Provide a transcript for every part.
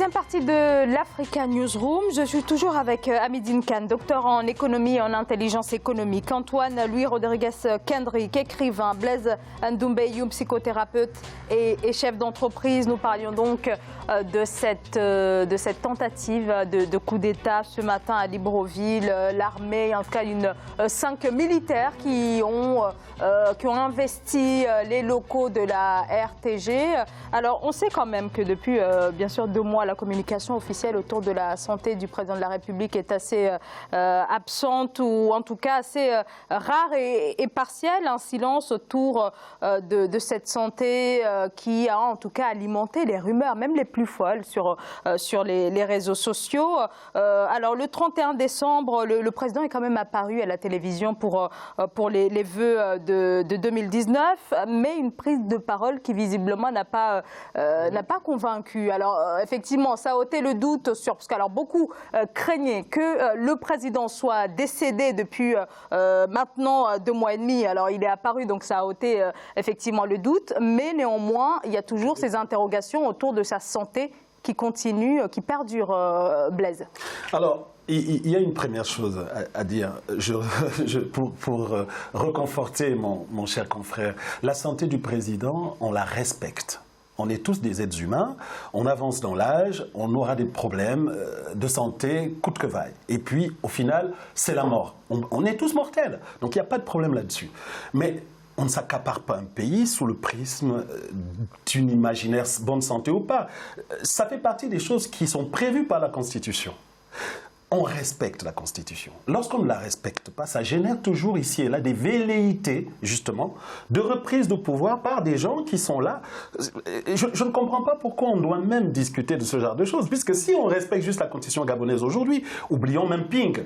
Deuxième partie de l'Africa Newsroom. Je suis toujours avec Hamidine Kane, docteur en économie et en intelligence économique. Antoine Louis Rodriguez Kendrick, écrivain. Blaise Ndoumbe Youm, psychothérapeute et chef d'entreprise. Nous parlions donc de cette tentative de coup d'État ce matin à Libreville. L'armée, en tout cas 5 militaires qui ont investi les locaux de la RTG. Alors on sait quand même que depuis bien sûr 2 mois, la communication officielle autour de la santé du président de la République est assez absente ou en tout cas assez rare et partielle. Un silence autour de cette santé qui a en tout cas alimenté les rumeurs, même les plus folles sur les réseaux sociaux. Alors le 31 décembre, le président est quand même apparu à la télévision pour les vœux de 2019, mais une prise de parole qui visiblement n'a pas convaincu. Alors effectivement, ça a ôté le doute parce que beaucoup craignaient que le président soit décédé depuis maintenant 2 mois et demi. Alors il est apparu, donc ça a ôté effectivement le doute, mais néanmoins, il y a toujours ces interrogations autour de sa santé qui continuent, qui perdurent, Blaise. Alors, il y a une première chose à dire pour reconforter mon cher confrère. La santé du président, on la respecte. On est tous des êtres humains, on avance dans l'âge, on aura des problèmes de santé coûte que vaille. Et puis, au final, c'est la mort. On est tous mortels, donc il n'y a pas de problème là-dessus. Mais on ne s'accapare pas un pays sous le prisme d'une imaginaire bonne santé ou pas. Ça fait partie des choses qui sont prévues par la Constitution. On respecte la Constitution. Lorsqu'on ne la respecte pas, ça génère toujours ici et là des velléités, justement, de reprise de pouvoir par des gens qui sont là. Je ne comprends pas pourquoi on doit même discuter de ce genre de choses, puisque si on respecte juste la Constitution gabonaise aujourd'hui, oublions même Ping.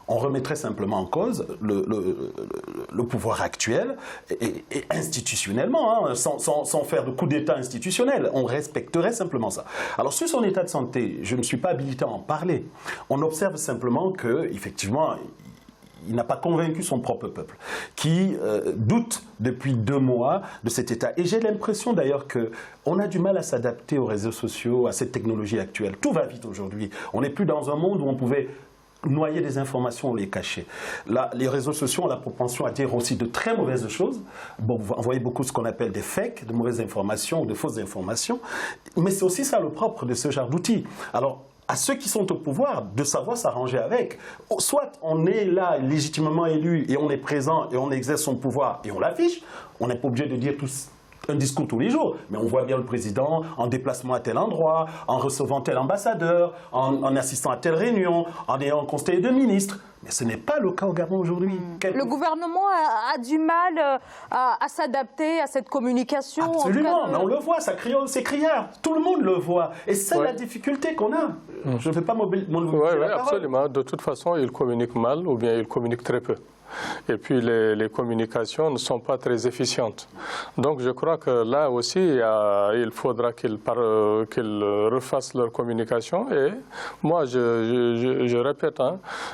On remettrait simplement en cause le pouvoir actuel et institutionnellement, hein, sans faire de coup d'État institutionnel. On respecterait simplement ça. Alors sur son état de santé, je ne suis pas habilité à en parler. On observe simplement qu'effectivement, il n'a pas convaincu son propre peuple, qui doute depuis 2 mois de cet état. Et j'ai l'impression d'ailleurs qu'on a du mal à s'adapter aux réseaux sociaux, à cette technologie actuelle. Tout va vite aujourd'hui. On n'est plus dans un monde où on pouvait noyer des informations ou les cacher. Là, les réseaux sociaux ont la propension à dire aussi de très mauvaises choses. Bon, vous voyez beaucoup ce qu'on appelle des fakes, de mauvaises informations ou de fausses informations. Mais c'est aussi ça le propre de ce genre d'outils. Alors, à ceux qui sont au pouvoir, de savoir s'arranger avec. Soit on est là légitimement élu et on est présent et on exerce son pouvoir et on l'affiche. On n'est pas obligé de dire tous un discours tous les jours, mais on voit bien le président en déplacement à tel endroit, en recevant tel ambassadeur, en assistant à telle réunion, en ayant un conseil de ministre. Mais ce n'est pas le cas au Gabon aujourd'hui. Le gouvernement a du mal à s'adapter à cette communication. Absolument, mais on le voit, c'est criard. Tout le monde le voit. Et c'est la difficulté qu'on a. Je ne vais pas mobiliser la parole. Absolument. De toute façon, ils communiquent mal ou bien ils communiquent très peu. Et puis les communications ne sont pas très efficientes. Donc je crois que là aussi, il faudra qu'ils refassent leur communication. Et moi, je répète,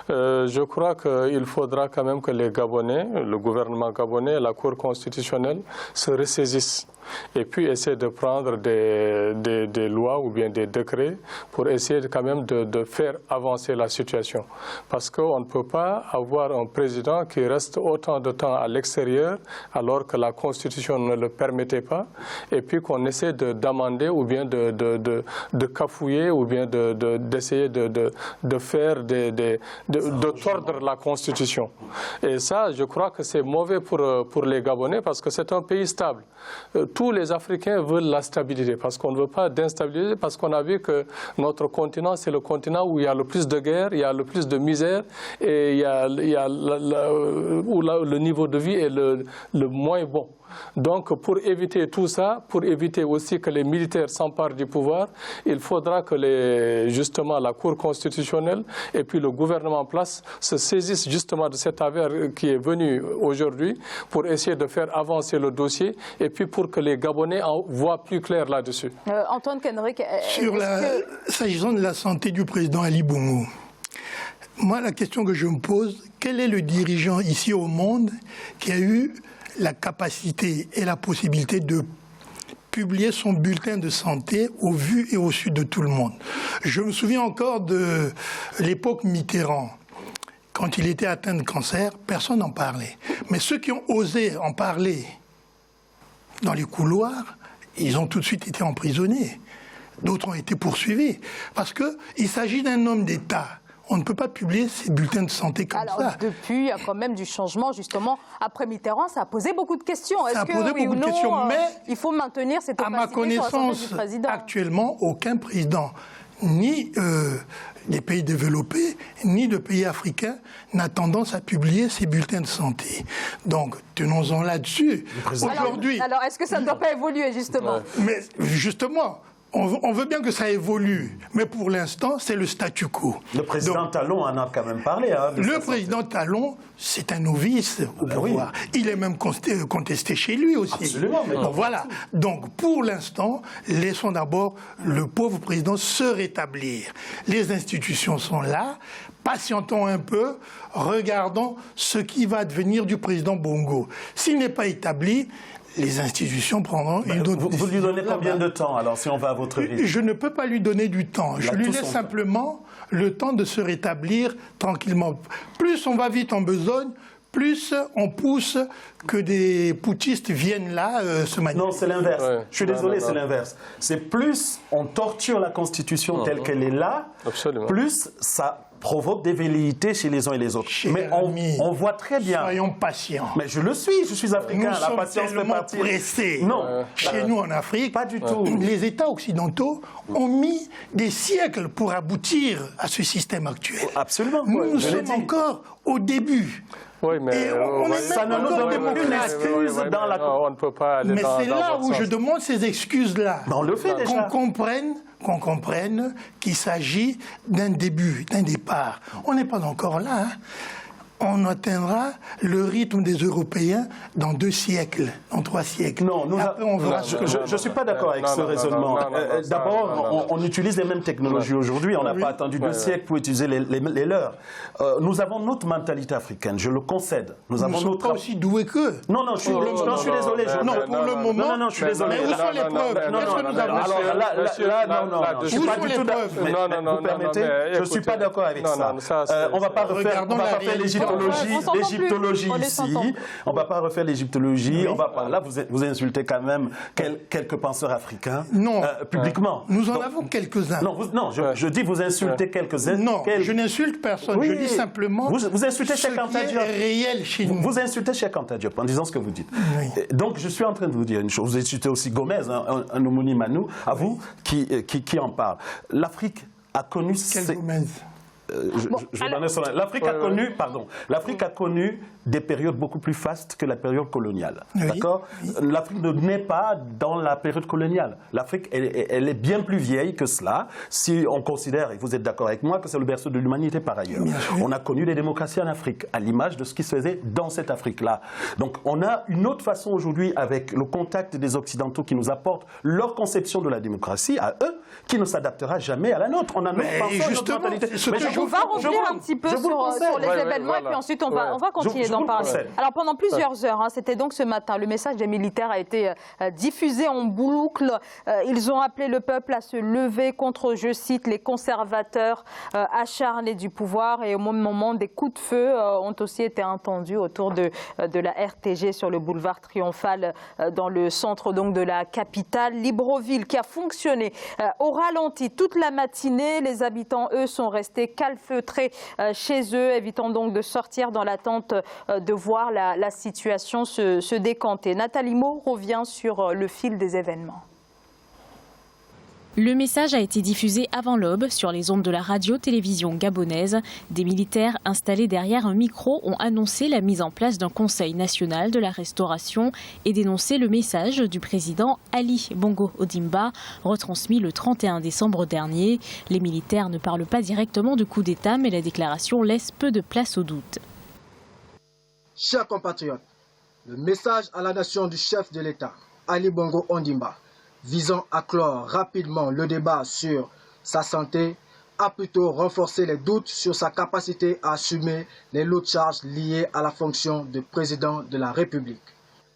je crois qu'il faudra quand même que les Gabonais, le gouvernement gabonais, la Cour constitutionnelle se ressaisissent. Et puis essayer de prendre des lois ou bien des décrets pour essayer quand même de faire avancer la situation. Parce qu'on ne peut pas avoir un président qui reste autant de temps à l'extérieur alors que la Constitution ne le permettait pas, et puis qu'on essaie d'amender ou bien de cafouiller ou bien d'essayer de faire de tordre la Constitution. Et ça, je crois que c'est mauvais pour les Gabonais parce que c'est un pays stable. Tous les Africains veulent la stabilité parce qu'on ne veut pas d'instabilité, parce qu'on a vu que notre continent, c'est le continent où il y a le plus de guerre, il y a le plus de misère et où le niveau de vie est le moins bon. Donc pour éviter tout ça, pour éviter aussi que les militaires s'emparent du pouvoir, il faudra que justement la Cour constitutionnelle et puis le gouvernement en place se saisissent justement de cette affaire qui est venue aujourd'hui pour essayer de faire avancer le dossier et puis pour que les Gabonais en voient plus clair là-dessus. Antoine Kendrick, s'agissant de la santé du président Ali Bongo, moi la question que je me pose, quel est le dirigeant ici au monde qui a eu la capacité et la possibilité de publier son bulletin de santé au vu et au su de tout le monde. Je me souviens encore de l'époque Mitterrand. Quand il était atteint de cancer, personne n'en parlait. Mais ceux qui ont osé en parler dans les couloirs, ils ont tout de suite été emprisonnés. D'autres ont été poursuivis. Parce qu'il s'agit d'un homme d'État. On ne peut pas publier ces bulletins de santé comme ça. Alors, depuis, il y a quand même du changement, justement. Après Mitterrand, ça a posé beaucoup de questions. Ça a posé beaucoup de questions, mais il faut maintenir cette opacité. À ma connaissance, actuellement, aucun président, ni des pays développés, ni de pays africains, n'a tendance à publier ces bulletins de santé. Donc, tenons-en là-dessus. Aujourd'hui. Alors, est-ce que ça ne doit pas évoluer, justement? Mais justement. On veut bien que ça évolue, mais pour l'instant, c'est le statu quo. Le président Talon en a quand même parlé. Hein, le président Talon, c'est un novice au pouvoir. Oui. Il est même contesté chez lui aussi. Absolument. Mais donc, voilà. Donc, pour l'instant, laissons d'abord le pauvre président se rétablir. Les institutions sont là. Patientons un peu. Regardons ce qui va devenir du président Bongo. S'il n'est pas établi, les institutions prendront une autre décision. Vous lui donnez combien de temps, alors, si on va à votre rythme? Je ne peux pas lui donner du temps. Je lui laisse simplement le temps de se rétablir tranquillement. Plus on va vite en besogne, plus on pousse que des putschistes viennent là se manifester. Non, c'est l'inverse. Ouais. Je suis désolé, c'est l'inverse. C'est plus on torture la Constitution telle qu'elle est là, plus ça provoque des velléités chez les uns et les autres. Mais on voit très bien. Soyons patients. Mais je le suis, je suis africain. Nous la patience fait partie. Pressés. Non. Chez nous en Afrique, pas du tout. Les États occidentaux ont mis des siècles pour aboutir à ce système actuel. Absolument. Nous sommes encore au début. Oui, mais ça ne nous donne aucune excuse dans la... on ne peut pas aller mais c'est là où je demande ces excuses-là. On le fait déjà. Qu'on comprenne qu'il s'agit d'un début, d'un départ. On n'est pas encore là. Hein. On atteindra le rythme des Européens dans 2 siècles, en 3 siècles. Non, je ne suis pas d'accord avec ce raisonnement. D'abord, on utilise les mêmes technologies aujourd'hui. On n'a pas attendu 2 siècles pour utiliser les leurs. Nous avons notre mentalité africaine, je le concède. Nous ne sommes pas aussi doués qu'eux. Non, je suis désolé. Non, pour le moment. Non, je suis désolé. Mais où sont les preuves? Qu'est-ce que nous avons? Non, je suis pas du tout d'accord. Vous permettez? Je ne suis pas d'accord avec ça. On ne va pas refaire l'égyptologie ici. On ne va pas refaire l'égyptologie. Là, vous insultez quand même quelques penseurs africains publiquement. Nous en avons quelques-uns. Non, je dis vous insultez quelques-uns. Non, je n'insulte personne. Je dis simplement vous insultez ce qui est réel chez nous. Vous insultez Cheikh Anta Diop en disant ce que vous dites. Oui. Donc, je suis en train de vous dire une chose. Vous insultez aussi Gomez, un homonyme à vous, qui en parle. L'Afrique a connu... Quel Gomez? L'Afrique a connu des périodes beaucoup plus fastes que la période coloniale. Oui. D'accord. L'Afrique ne naît pas dans la période coloniale. L'Afrique, elle est bien plus vieille que cela, si on considère, et vous êtes d'accord avec moi, que c'est le berceau de l'humanité par ailleurs. On a connu des démocraties en Afrique, à l'image de ce qui se faisait dans cette Afrique-là. Donc on a une autre façon aujourd'hui, avec le contact des Occidentaux qui nous apportent leur conception de la démocratie, à eux, qui ne s'adaptera jamais à la nôtre. On a notre mentalité. On va revenir un petit peu sur les événements et puis ensuite on va continuer d'en parler. Alors pendant plusieurs heures, c'était donc ce matin, le message des militaires a été diffusé en boucle. Ils ont appelé le peuple à se lever contre, je cite, les conservateurs acharnés du pouvoir, et au même moment, des coups de feu ont aussi été entendus autour de la RTG sur le boulevard Triomphal dans le centre donc de la capitale. Libreville qui a fonctionné au ralenti toute la matinée. Les habitants, eux, sont restés calfeutrés chez eux, évitant donc de sortir dans l'attente de voir la situation se décanter. Nathalie Maud revient sur le fil des événements. Le message a été diffusé avant l'aube sur les ondes de la radio-télévision gabonaise. Des militaires installés derrière un micro ont annoncé la mise en place d'un conseil national de la restauration et dénoncé le message du président Ali Bongo Ondimba, retransmis le 31 décembre dernier. Les militaires ne parlent pas directement de coup d'État, mais la déclaration laisse peu de place au doute. Chers compatriotes, le message à la nation du chef de l'État, Ali Bongo Ondimba, visant à clore rapidement le débat sur sa santé, a plutôt renforcé les doutes sur sa capacité à assumer les lourdes charges liées à la fonction de président de la République.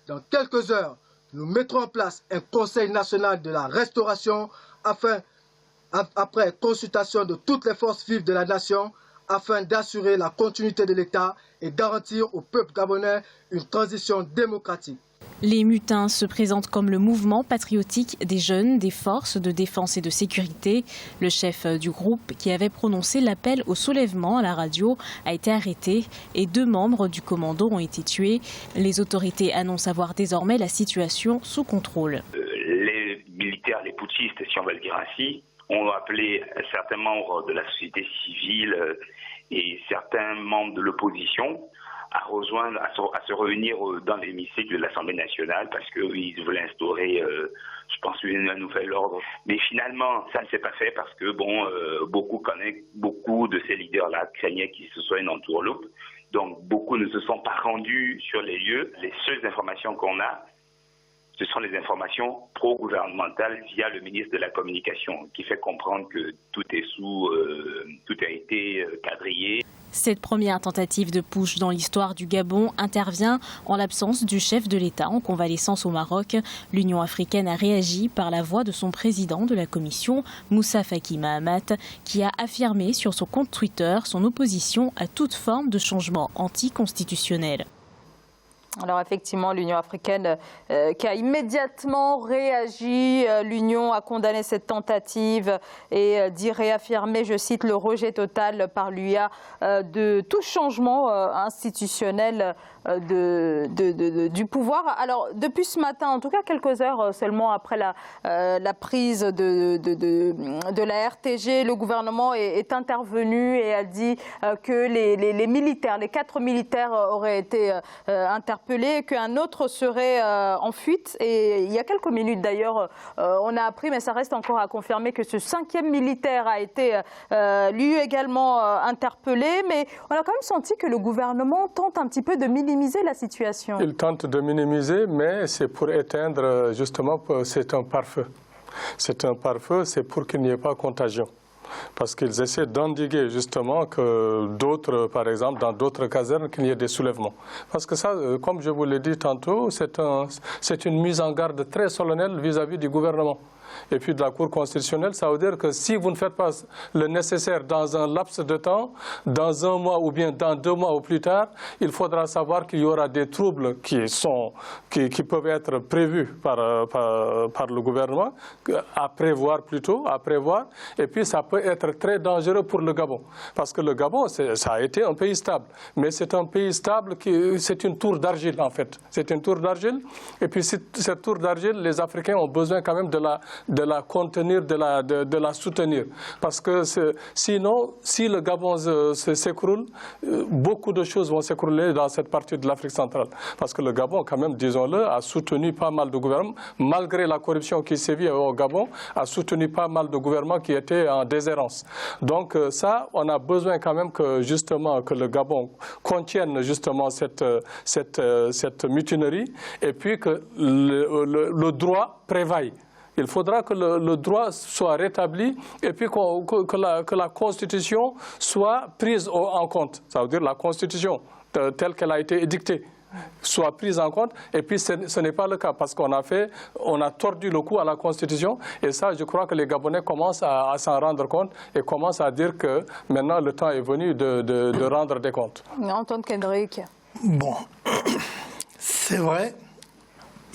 Dans quelques heures, nous mettrons en place un Conseil national de la restauration après consultation de toutes les forces vives de la nation, afin d'assurer la continuité de l'État et garantir au peuple gabonais une transition démocratique. Les mutins se présentent comme le mouvement patriotique des jeunes des forces de défense et de sécurité. Le chef du groupe, qui avait prononcé l'appel au soulèvement à la radio, a été arrêté et 2 membres du commando ont été tués. Les autorités annoncent avoir désormais la situation sous contrôle. Les militaires, les putschistes, si on veut le dire ainsi, ont appelé certains membres de la société civile et certains membres de l'opposition à rejoindre, à se réunir dans l'hémicycle de l'Assemblée nationale parce qu'ils voulaient instaurer, je pense, un nouvel ordre. Mais finalement, ça ne s'est pas fait parce que, beaucoup de ces leaders-là craignaient qu'il se soit une entourloupe. Donc, beaucoup ne se sont pas rendus sur les lieux. Les seules informations qu'on a, ce sont les informations pro-gouvernementales via le ministre de la Communication, qui fait comprendre que tout a été quadrillé. Cette première tentative de putsch dans l'histoire du Gabon intervient en l'absence du chef de l'État en convalescence au Maroc. L'Union africaine a réagi par la voix de son président de la commission, Moussa Faki Mahamat, qui a affirmé sur son compte Twitter son opposition à toute forme de changement anticonstitutionnel. Alors effectivement, l'Union africaine qui a immédiatement réagi, l'Union a condamné cette tentative et dit réaffirmer, je cite, le rejet total par l'UA de tout changement institutionnel du pouvoir. Alors depuis ce matin, en tout cas quelques heures seulement après la prise de la RTG, le gouvernement est intervenu et a dit que les militaires, les 4 militaires auraient été interpellés, qu'un autre serait en fuite. Et il y a quelques minutes d'ailleurs, on a appris, mais ça reste encore à confirmer, que ce 5e militaire a été lui également interpellé. Mais on a quand même senti que le gouvernement tente un petit peu de minimiser la situation. Il tente de minimiser, mais c'est pour éteindre, justement, c'est un pare-feu. C'est un pare-feu, c'est pour qu'il n'y ait pas contagion. Parce qu'ils essaient d'endiguer justement que d'autres, par exemple, dans d'autres casernes, qu'il y ait des soulèvements. Parce que ça, comme je vous l'ai dit tantôt, c'est une mise en garde très solennelle vis-à-vis du gouvernement. Et puis de la Cour constitutionnelle, ça veut dire que si vous ne faites pas le nécessaire dans un laps de temps, dans 1 mois ou bien dans 2 mois ou plus tard, il faudra savoir qu'il y aura des troubles qui peuvent être prévus par le gouvernement, à prévoir, et puis ça peut être très dangereux pour le Gabon. Parce que le Gabon, ça a été un pays stable, mais c'est un pays stable, c'est une tour d'argile en fait. C'est une tour d'argile, et puis cette tour d'argile, les Africains ont besoin quand même de la contenir, de la soutenir. Parce que sinon, si le Gabon s'écroule, beaucoup de choses vont s'écrouler dans cette partie de l'Afrique centrale. Parce que le Gabon, quand même, disons-le, a soutenu pas mal de gouvernements, malgré la corruption qui sévit au Gabon, a soutenu pas mal de gouvernements qui étaient en déshérence. Donc ça, on a besoin quand même que le Gabon contienne justement cette mutinerie, et puis que le droit prévaille. Il faudra que le droit soit rétabli, et puis que la Constitution soit prise en compte. Ça veut dire la Constitution telle qu'elle a été édictée soit prise en compte, et puis ce n'est pas le cas, parce qu'on a tordu le cou à la Constitution, et ça, je crois que les Gabonais commencent à s'en rendre compte et commencent à dire que maintenant le temps est venu de rendre des comptes. Antoine Kendrick. Bon, c'est vrai.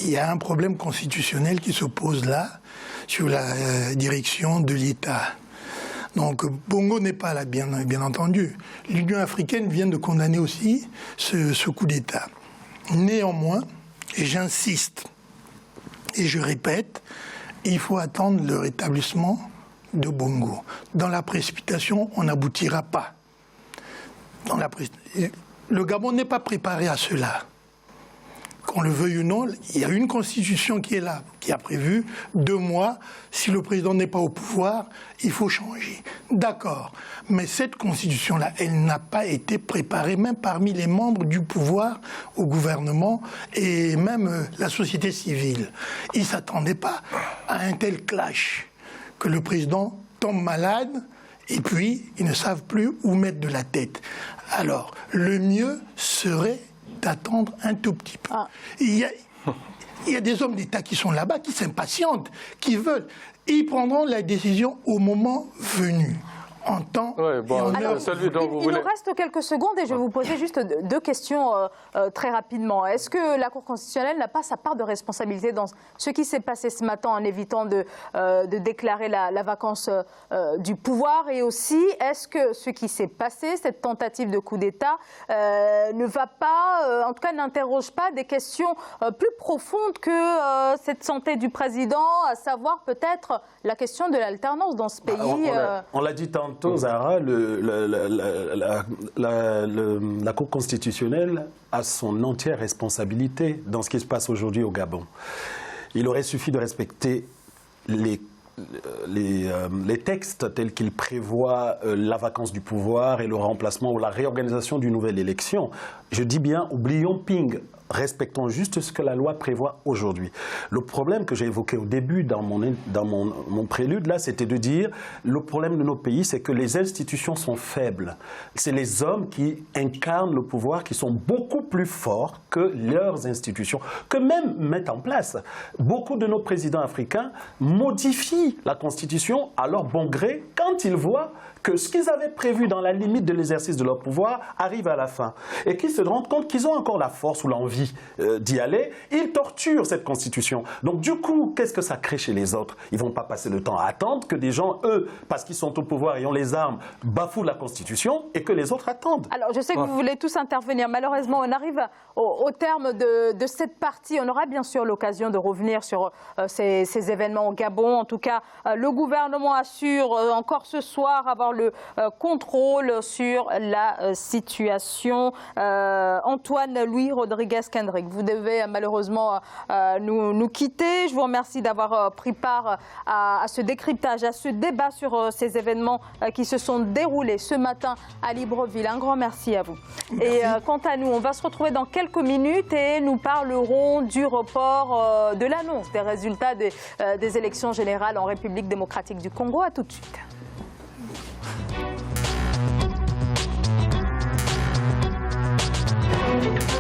Il y a un problème constitutionnel qui se pose là, sur la direction de l'État. Donc Bongo n'est pas là, bien entendu. L'Union africaine vient de condamner aussi ce coup d'État. Néanmoins, et j'insiste, et je répète, il faut attendre le rétablissement de Bongo. Dans la précipitation, on n'aboutira pas. Le Gabon n'est pas préparé à cela. Qu'on le veuille ou non, il y a une constitution qui est là, qui a prévu 2 mois. Si le président n'est pas au pouvoir, il faut changer. D'accord. Mais cette constitution-là, elle n'a pas été préparée, même parmi les membres du pouvoir au gouvernement et même la société civile. Ils ne s'attendaient pas à un tel clash, que le président tombe malade et puis ils ne savent plus où mettre de la tête. Alors, le mieux serait d'attendre un tout petit peu. Il y a des hommes d'État qui sont là-bas, qui s'impatientent, qui veulent. Et ils prendront la décision au moment venu. En temps et en heure. Il nous reste quelques secondes et je vais vous poser juste deux questions très rapidement. Est-ce que la Cour constitutionnelle n'a pas sa part de responsabilité dans ce qui s'est passé ce matin en évitant de déclarer la vacance du pouvoir? Et aussi, est-ce que ce qui s'est passé, cette tentative de coup d'État, ne va pas, en tout cas n'interroge pas des questions plus profondes que cette santé du président, à savoir peut-être la question de l'alternance dans ce pays? On l'a dit tantôt, Zahra, la Cour constitutionnelle a son entière responsabilité dans ce qui se passe aujourd'hui au Gabon. Il aurait suffi de respecter les textes tels qu'ils prévoient la vacance du pouvoir et le remplacement ou la réorganisation d'une nouvelle élection. Je dis bien, oublions Ping. Respectons juste ce que la loi prévoit aujourd'hui. Le problème que j'ai évoqué au début dans mon prélude, là, c'était de dire le problème de nos pays, c'est que les institutions sont faibles. C'est les hommes qui incarnent le pouvoir qui sont beaucoup plus forts que leurs institutions, que même mettent en place. Beaucoup de nos présidents africains modifient la Constitution à leur bon gré quand ils voient que ce qu'ils avaient prévu dans la limite de l'exercice de leur pouvoir arrive à la fin. Et qu'ils se rendent compte qu'ils ont encore la force ou l'envie d'y aller, ils torturent cette Constitution. Donc du coup, qu'est-ce que ça crée chez les autres? Ils ne vont pas passer le temps à attendre que des gens, eux, parce qu'ils sont au pouvoir et ont les armes, bafouent la Constitution et que les autres attendent. Alors je sais que vous voulez tous intervenir. Malheureusement, on arrive au terme de cette partie. On aura bien sûr l'occasion de revenir sur ces événements au Gabon. En tout cas, le gouvernement assure encore ce soir avoir le contrôle sur la situation. Antoine Louis Rodriguez Kendrick, vous devez malheureusement nous quitter. Je vous remercie d'avoir pris part à ce décryptage, à ce débat sur ces événements qui se sont déroulés ce matin à Libreville. Un grand merci à vous. Merci. Et quant à nous, on va se retrouver dans quelques minutes et nous parlerons du report de l'annonce des résultats des élections générales en République démocratique du Congo. À tout de suite.